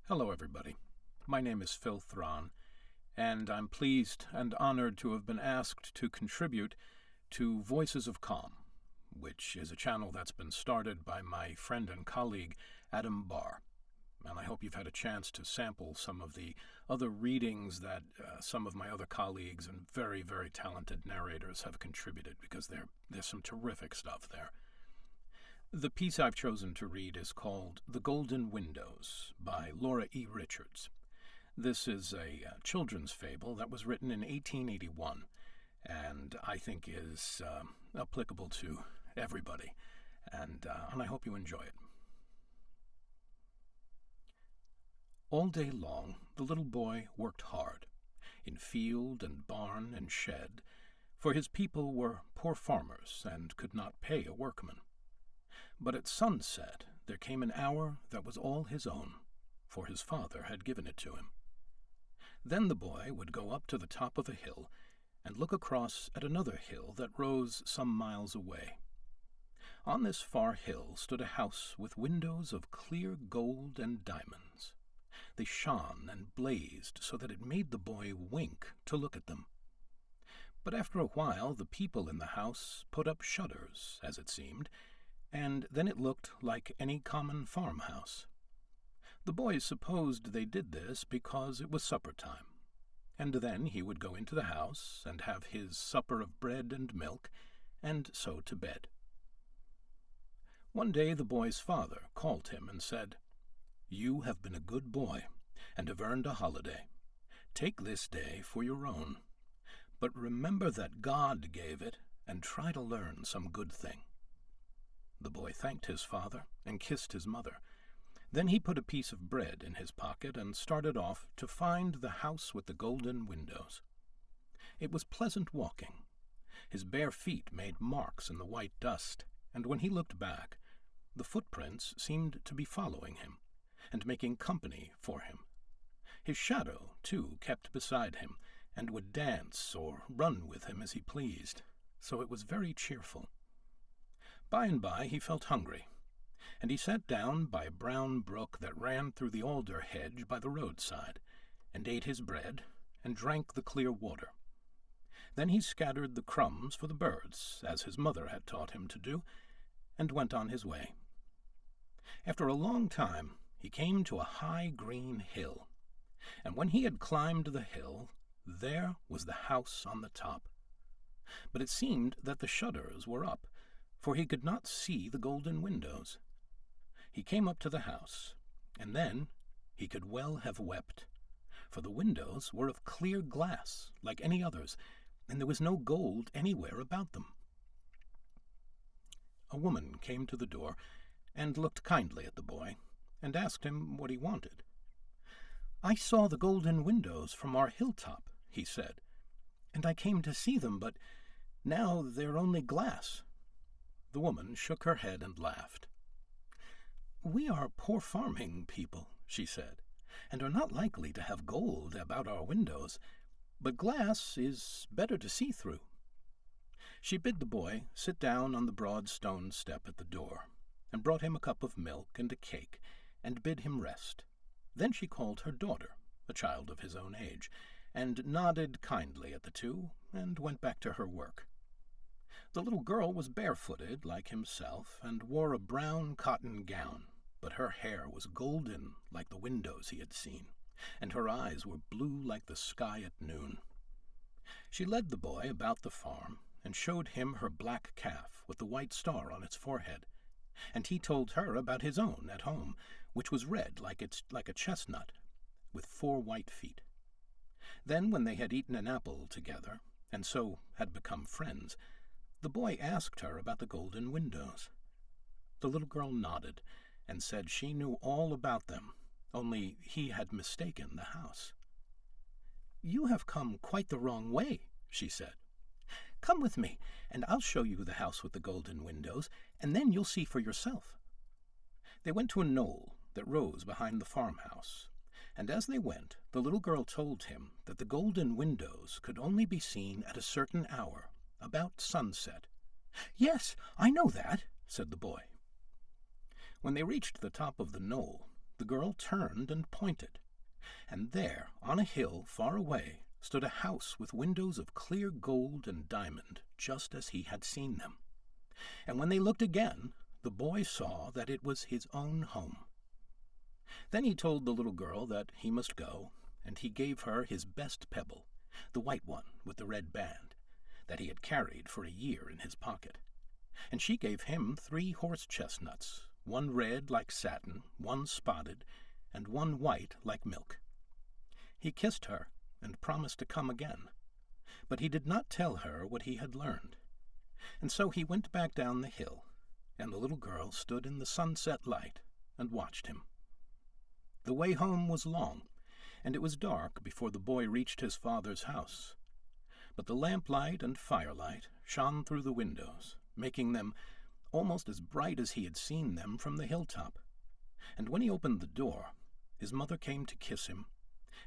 Hello, everybody. My name is Phil Thron, and I'm pleased and honored to have been asked to contribute to Voices of Calm, which is a channel that's been started by my friend and colleague, Adam Barr. And I hope you've had a chance to sample some of the other readings that some of my other colleagues and very, very talented narrators have contributed, because there's some terrific stuff there. The piece I've chosen to read is called The Golden Windows by Laura E. Richards. This is a children's fable that was written in 1881 and I think is applicable to everybody, and I hope you enjoy it. All day long the little boy worked hard, in field and barn and shed, for his people were poor farmers and could not pay a workman. But at sunset there came an hour that was all his own, for his father had given it to him. Then the boy would go up to the top of a hill and look across at another hill that rose some miles away. On this far hill stood a house with windows of clear gold and diamonds. They shone and blazed so that it made the boy wink to look at them. But after a while the people in the house put up shutters, as it seemed, and then it looked like any common farmhouse. The boy supposed they did this because it was supper time, and then he would go into the house and have his supper of bread and milk, and so to bed. One day the boy's father called him and said, "You have been a good boy, and have earned a holiday. Take this day for your own, but remember that God gave it, and try to learn some good thing." The boy thanked his father and kissed his mother. Then he put a piece of bread in his pocket and started off to find the house with the golden windows. It was pleasant walking. His bare feet made marks in the white dust, and when he looked back, the footprints seemed to be following him and making company for him. His shadow, too, kept beside him and would dance or run with him as he pleased, so it was very cheerful. By and by he felt hungry, and he sat down by a brown brook that ran through the alder hedge by the roadside, and ate his bread and drank the clear water. Then he scattered the crumbs for the birds, as his mother had taught him to do, and went on his way. After a long time he came to a high green hill, and when he had climbed the hill, there was the house on the top. But it seemed that the shutters were up, for he could not see the golden windows. He came up to the house, and then he could well have wept, for the windows were of clear glass like any others, and there was no gold anywhere about them. A woman came to the door and looked kindly at the boy, and asked him what he wanted. "I saw the golden windows from our hilltop," he said, "and I came to see them, but now they're only glass." The woman shook her head and laughed. "We are poor farming people," she said, "and are not likely to have gold about our windows, but glass is better to see through." She bid the boy sit down on the broad stone step at the door, and brought him a cup of milk and a cake, and bid him rest. Then she called her daughter, a child of his own age, and nodded kindly at the two, and went back to her work. The little girl was barefooted like himself, and wore a brown cotton gown, but her hair was golden like the windows he had seen, and her eyes were blue like the sky at noon. She led the boy about the farm, and showed him her black calf with the white star on its forehead, and he told her about his own at home, which was red like a chestnut, with 4 white feet. Then, when they had eaten an apple together, and so had become friends, the boy asked her about the golden windows. The little girl nodded, and said she knew all about them, only he had mistaken the house. "You have come quite the wrong way," she said. "Come with me, and I'll show you the house with the golden windows, and then you'll see for yourself." They went to a knoll that rose behind the farmhouse, and as they went, the little girl told him that the golden windows could only be seen at a certain hour, about sunset. "Yes, I know that," said the boy. When they reached the top of the knoll, the girl turned and pointed, and there, on a hill far away, stood a house with windows of clear gold and diamond, just as he had seen them. And when they looked again, the boy saw that it was his own home. Then he told the little girl that he must go, and he gave her his best pebble, the white one with the red band, that he had carried for a year in his pocket. And she gave him 3 horse chestnuts, one red like satin, one spotted, and one white like milk. He kissed her and promised to come again, but he did not tell her what he had learned. And so he went back down the hill, and the little girl stood in the sunset light and watched him. The way home was long, and it was dark before the boy reached his father's house. But the lamplight and firelight shone through the windows, making them almost as bright as he had seen them from the hilltop. And when he opened the door, his mother came to kiss him,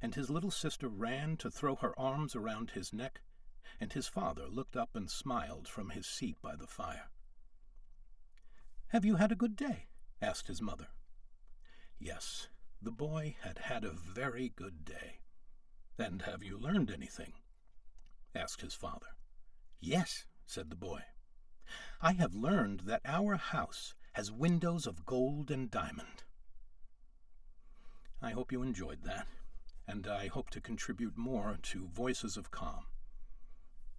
and his little sister ran to throw her arms around his neck, and his father looked up and smiled from his seat by the fire. "Have you had a good day?" asked his mother. Yes, the boy had had a very good day. "And have you learned anything?" asked his father. "Yes," said the boy. "I have learned that our house has windows of gold and diamond." I hope you enjoyed that, and I hope to contribute more to Voices of Calm.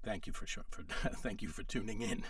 Thank you for tuning in.